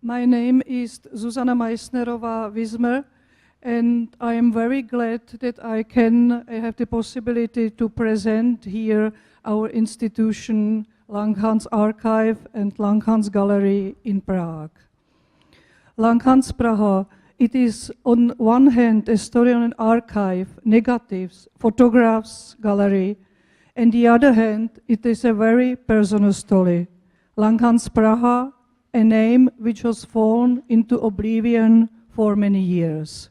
My name is Zuzana Meisnerová, Wismer, and I am very glad that I have the possibility to present here our institution, Langhans Archive and Langhans Gallery in Prague. Langhans Praha, it is on one hand a story on an archive, negatives, photographs, gallery, and the other hand it is a very personal story. Langhans Praha, a name which was fallen into oblivion for many years.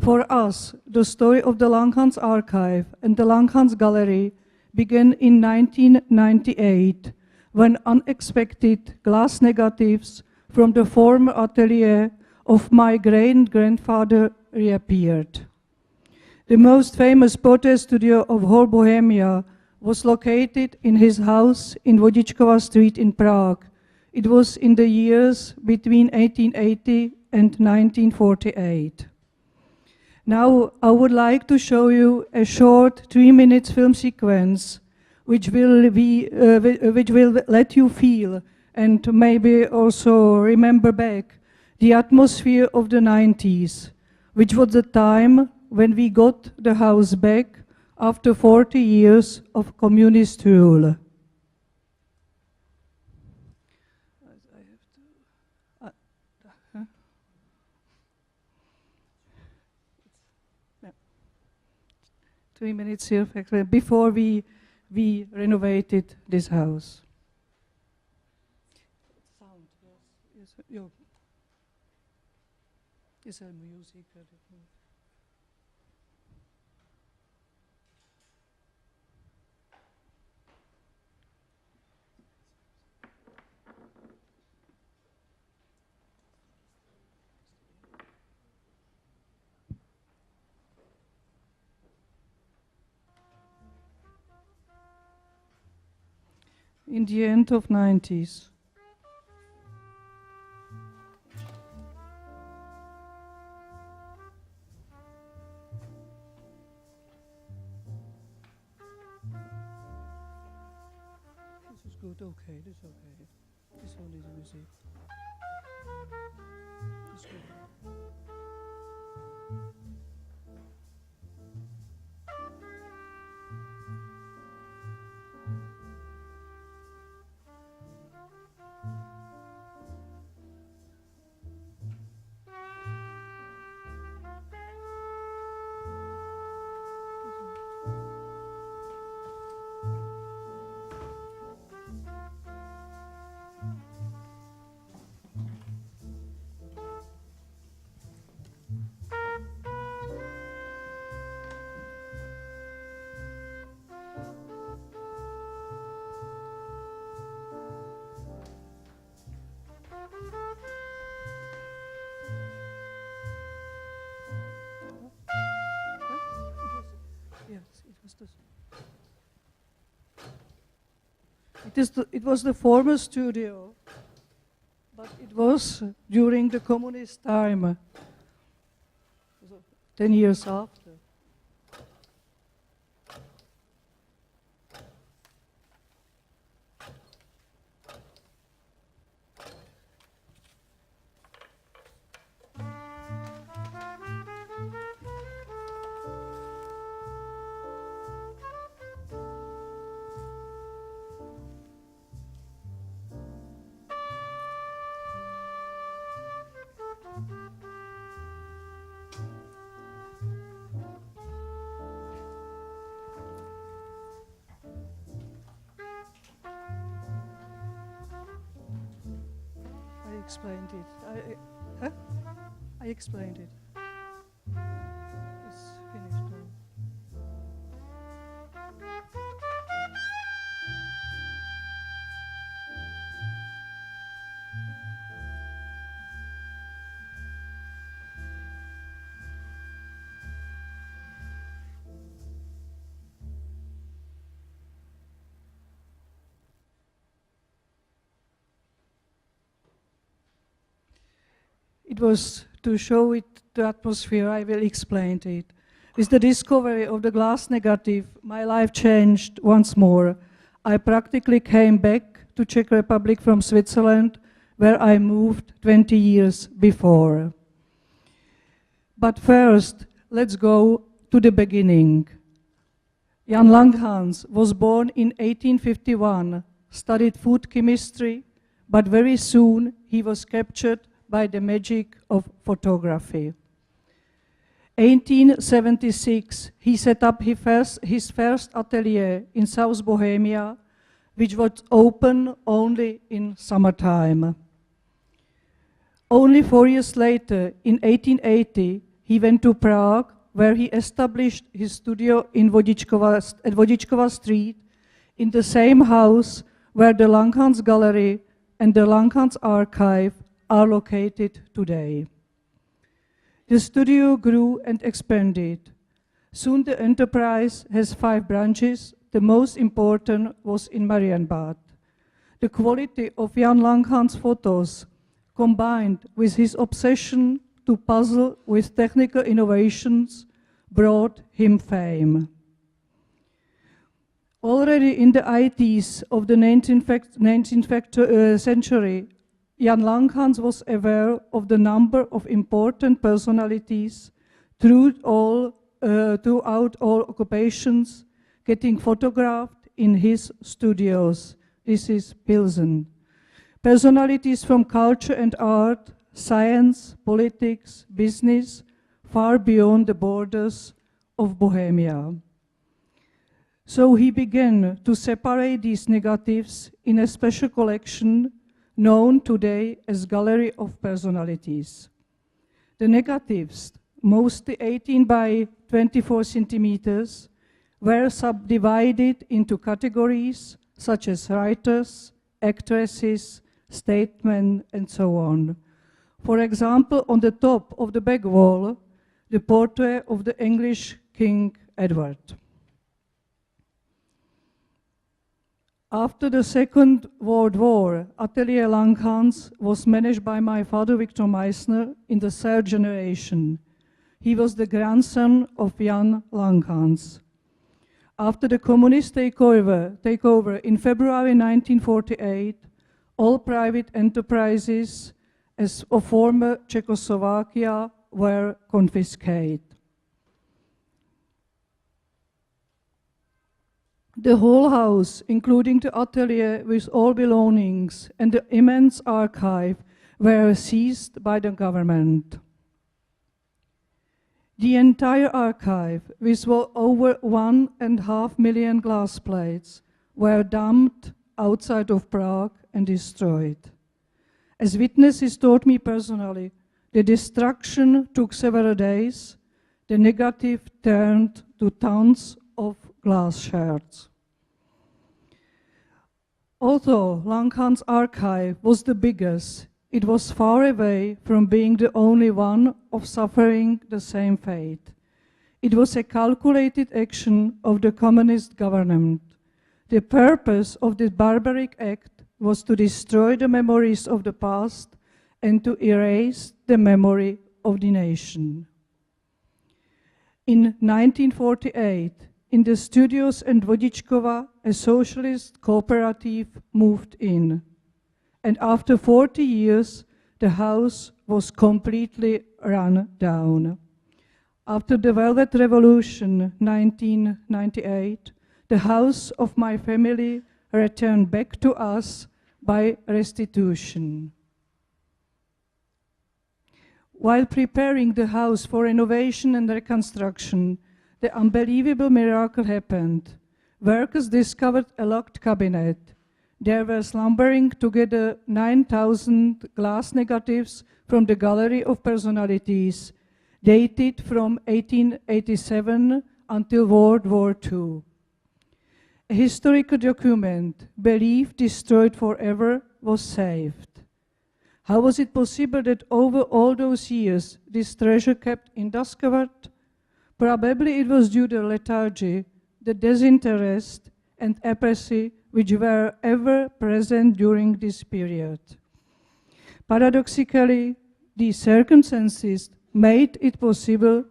For us, the story of the Langhans Archive and the Langhans Gallery began in 1998, when unexpected glass negatives from the former atelier of my great-grandfather reappeared. The most famous portrait studio of whole Bohemia was located in his house in Vodičkova Street in Prague. It was in the years between 1880 and 1948. Now I would like to show you a short 3-minute film sequence which will let you feel and maybe also remember back the atmosphere of the 90s, which was the time when we got the house back after 40 years of communist rule. 3 minutes here, before we renovated this house. Sound, yes. Yes, music. In the end of 90s. This is good, okay, this is okay. This one is music. It's good. It was the former studio, but it was during the communist time, 10 years after. I explained it. I explained it. It's finished now. It was to show it the atmosphere, I will explain it. With the discovery of the glass negative, my life changed once more. I practically came back to Czech Republic from Switzerland where I moved 20 years before. But first, let's go to the beginning. Jan Langhans was born in 1851, studied food chemistry, but very soon he was captured by the magic of photography. 1876, he set up his first atelier in South Bohemia, which was open only in summertime. Only 4 years later, in 1880, he went to Prague, where he established his studio at Vodičkova Street, in the same house where the Langhans Gallery and the Langhans Archive are located today. The studio grew and expanded. Soon the enterprise has 5 branches. The most important was in Marienbad. The quality of Jan Langhans' photos, combined with his obsession to puzzle with technical innovations, brought him fame. Already in the 80s of the 19th century, Jan Langhans was aware of the number of important personalities throughout all occupations getting photographed in his studios. This is Pilsen. Personalities from culture and art, science, politics, business, far beyond the borders of Bohemia. So he began to separate these negatives in a special collection known today as Gallery of Personalities. The negatives, mostly 18 by 24 centimeters, were subdivided into categories such as writers, actresses, statesmen, and so on. For example, on the top of the back wall, the portrait of the English King Edward. After the Second World War, Atelier Langhans was managed by my father, Victor Meissner, in the 3rd generation. He was the grandson of Jan Langhans. After the communist takeover in February 1948, all private enterprises of former Czechoslovakia were confiscated. The whole house, including the atelier with all belongings and the immense archive, were seized by the government. The entire archive, with over 1.5 million glass plates, were dumped outside of Prague and destroyed. As witnesses told me personally, the destruction took several days. The negative turned to tons of glass shards. Although Langhans' archive was the biggest, it was far away from being the only one of suffering the same fate. It was a calculated action of the communist government. The purpose of this barbaric act was to destroy the memories of the past and to erase the memory of the nation. In 1948, in the studios in Vodičkova, a socialist cooperative moved in. And after 40 years, the house was completely run down. After the Velvet Revolution, 1998, the house of my family returned back to us by restitution. While preparing the house for renovation and reconstruction, the unbelievable miracle happened. Workers discovered a locked cabinet. There were slumbering together 9,000 glass negatives from the Gallery of Personalities, dated from 1887 until World War II. A historical document, believed destroyed forever, was saved. How was it possible that over all those years this treasure kept undiscovered? Probably it was due to lethargy, the disinterest, and apathy which were ever present during this period. Paradoxically, these circumstances made it possible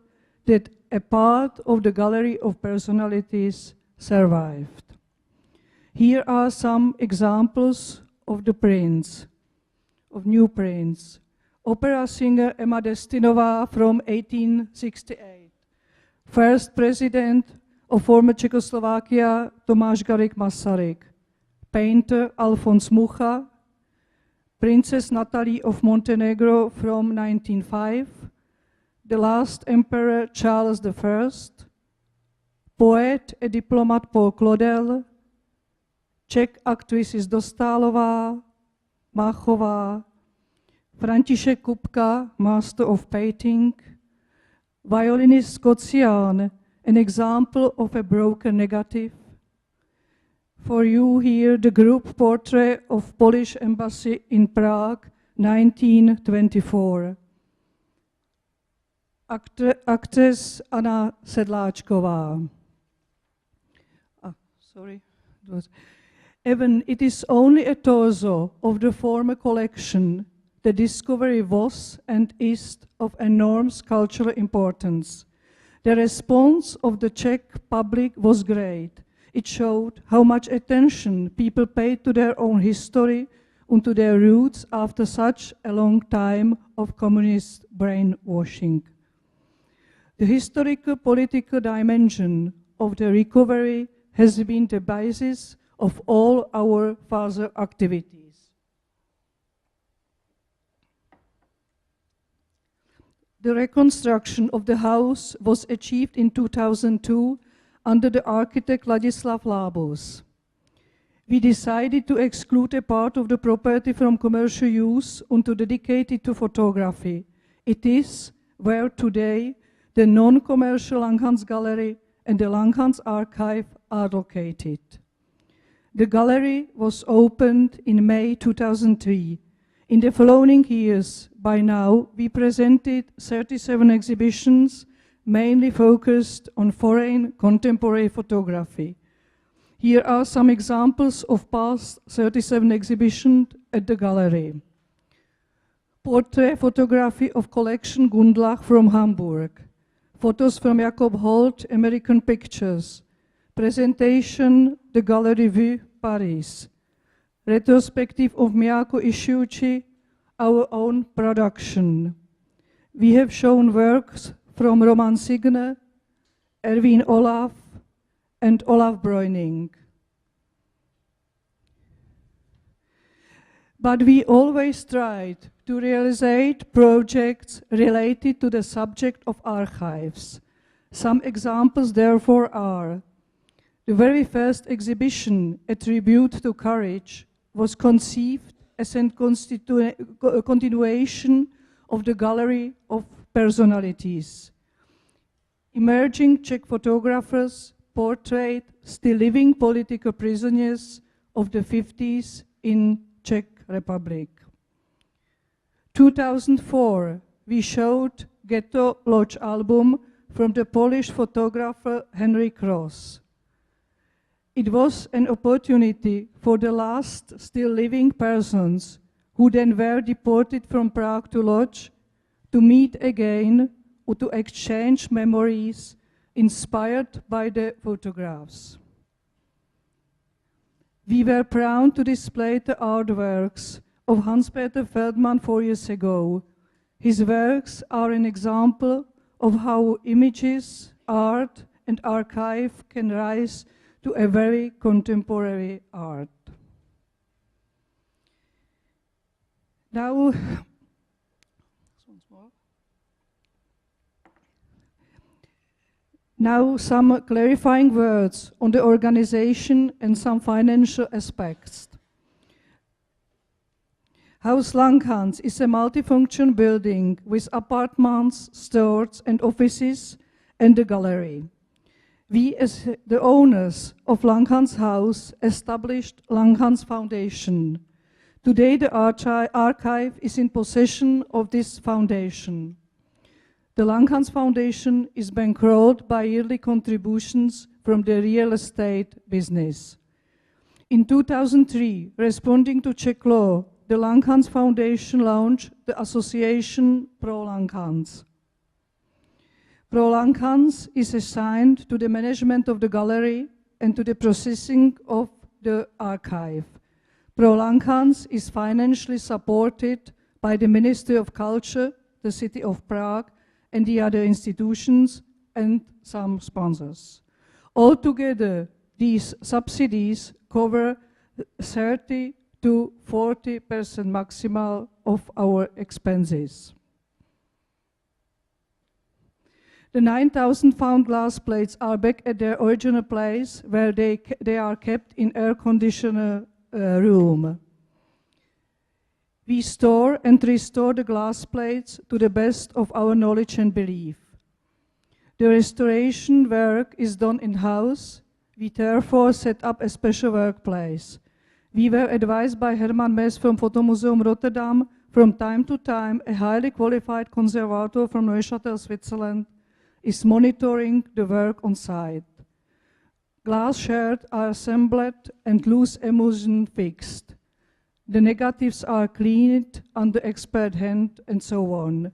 that a part of the Gallery of Personalities survived. Here are some examples of the prints. of new prints. Opera singer Emma Destinová from 1868. First president of former Czechoslovakia, Tomáš Garrigue Masaryk. Painter Alfons Mucha. Princess Natalie of Montenegro from 1905. The last emperor Charles I. Poet a diplomat Paul Claudel. Czech actress Dostálová, Máchová. František Kupka, master of painting. Violinist Kocian, an example of a broken negative. For you here, the group portrait of Polish embassy in Prague, 1924. Actress Anna Sedláčková. Sorry. Even it is only a torso of the former collection. The discovery was and is of enormous cultural importance. The response of the Czech public was great. It showed how much attention people paid to their own history and to their roots after such a long time of communist brainwashing. The historical political dimension of the recovery has been the basis of all our further activities. The reconstruction of the house was achieved in 2002 under the architect Ladislav Lábus. We decided to exclude a part of the property from commercial use and to dedicate it to photography. It is where today the non-commercial Langhans Gallery and the Langhans Archive are located. The gallery was opened in May 2003. In the following years, by now, we presented 37 exhibitions, mainly focused on foreign contemporary photography. Here are some examples of past 37 exhibitions at the gallery. Portrait photography of collection Gundlach from Hamburg. Photos from Jakob Holt, American Pictures. Presentation, the Gallery Vue, Paris. Retrospective of Miyako Ishiuchi, our own production. We have shown works from Roman Signe, Erwin Olaf, and Olaf Breuning. But we always tried to realize projects related to the subject of archives. Some examples, therefore, are the very first exhibition, A Tribute to Courage, was conceived as a continuation of the Gallery of Personalities. Emerging Czech photographers portrayed still living political prisoners of the 50s in Czech Republic. 2004, we showed Ghetto Lodge album from the Polish photographer Henry Cross. It was an opportunity for the last still living persons who then were deported from Prague to Lodz to meet again or to exchange memories inspired by the photographs. We were proud to display the artworks of Hans-Peter Feldman 4 years ago. His works are an example of how images, art, and archive can rise to a very contemporary art. Now some clarifying words on the organization and some financial aspects. House Langhans is a multifunction building with apartments, stores, and offices, and a gallery. We, as the owners of Langhans House, established Langhans Foundation. Today, the archive is in possession of this foundation. The Langhans Foundation is bankrolled by yearly contributions from the real estate business. In 2003, responding to Czech law, the Langhans Foundation launched the association Pro Langhans. Pro Langhans is assigned to the management of the gallery and to the processing of the archive. Pro Langhans is financially supported by the Ministry of Culture, the City of Prague, and the other institutions, and some sponsors. Altogether, these subsidies cover 30 to 40% maximal of our expenses. The 9,000 found glass plates are back at their original place, where they are kept in air-conditioner room. We store and restore the glass plates to the best of our knowledge and belief. The restoration work is done in-house. We therefore set up a special workplace. We were advised by Herman Mess from Photomuseum Rotterdam. From time to time, a highly qualified conservator from Neuchâtel, Switzerland, is monitoring the work on site. Glass shards are assembled and loose emulsion fixed. The negatives are cleaned under expert hand and so on.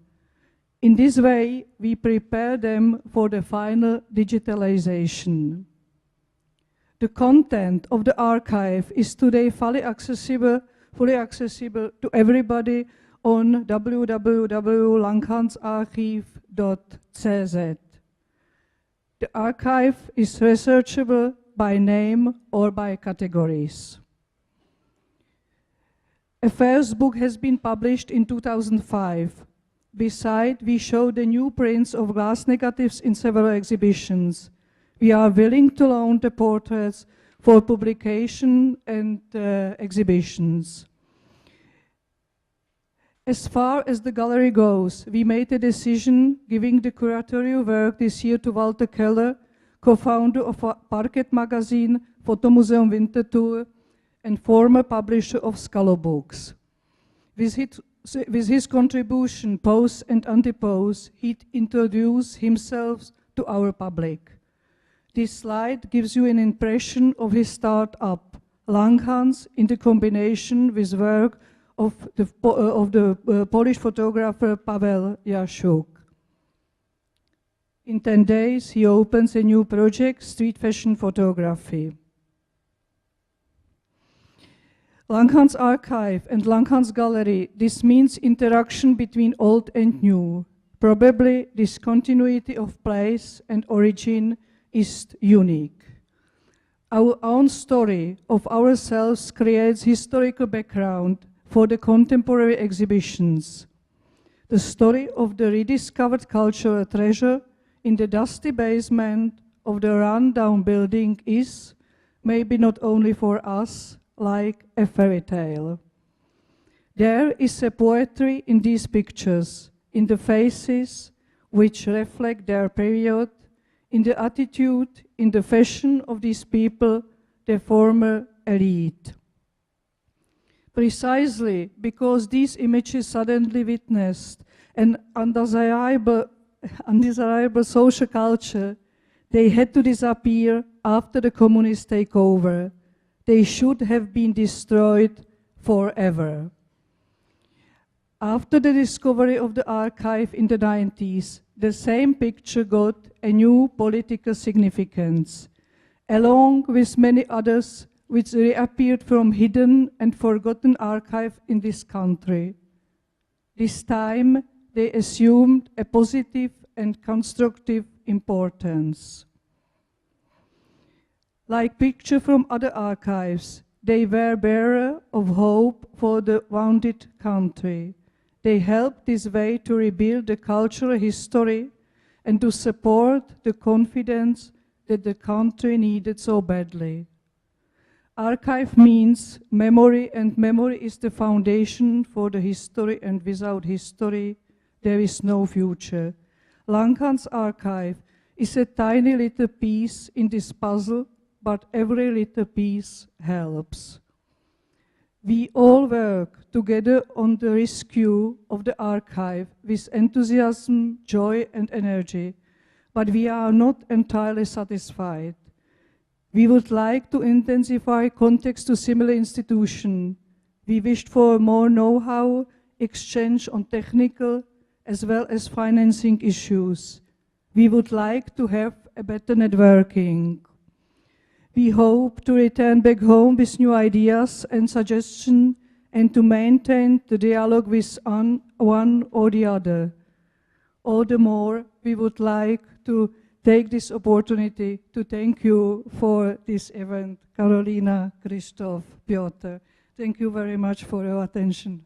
In this way, we prepare them for the final digitalization. The content of the archive is today fully accessible to everybody on www.langhansarchiv.cz. The archive is researchable by name or by categories. A first book has been published in 2005. Beside, we show the new prints of glass negatives in several exhibitions. We are willing to loan the portraits for publication and exhibitions. As far as the gallery goes, we made a decision giving the curatorial work this year to Walter Keller, co-founder of Parquet magazine, Photomuseum Winterthur, and former publisher of Scalo Books. With his contribution, Pose and Antipose, he introduced himself to our public. This slide gives you an impression of his start-up, Langhans, in the combination with work of the Polish photographer Pavel Jaszczuk. In 10 days, he opens a new project, Street Fashion Photography. Langhans Archive and Langhans Gallery, this means interaction between old and new. Probably this continuity of place and origin is unique. Our own story of ourselves creates historical background for the contemporary exhibitions. The story of the rediscovered cultural treasure in the dusty basement of the run-down building is, maybe not only for us, like a fairy tale. There is a poetry in these pictures, in the faces which reflect their period, in the attitude, in the fashion of these people, the former elite. Precisely because these images suddenly witnessed an undesirable social culture, they had to disappear after the communist takeover. They should have been destroyed forever. After the discovery of the archive in the 90s, the same picture got a new political significance, along with many others which reappeared from hidden and forgotten archive in this country. This time, they assumed a positive and constructive importance. Like pictures from other archives, they were bearer of hope for the wounded country. They helped this way to rebuild the cultural history and to support the confidence that the country needed so badly. Archive means memory, and memory is the foundation for the history, and without history, there is no future. Langhans Archive is a tiny little piece in this puzzle, but every little piece helps. We all work together on the rescue of the archive with enthusiasm, joy, and energy, but we are not entirely satisfied. We would like to intensify contacts to similar institutions. We wished for more know-how, exchange on technical as well as financing issues. We would like to have a better networking. We hope to return back home with new ideas and suggestions and to maintain the dialogue with one or the other. All the more, we would like to take this opportunity to thank you for this event, Karolina, Christoph, Piotr. Thank you very much for your attention.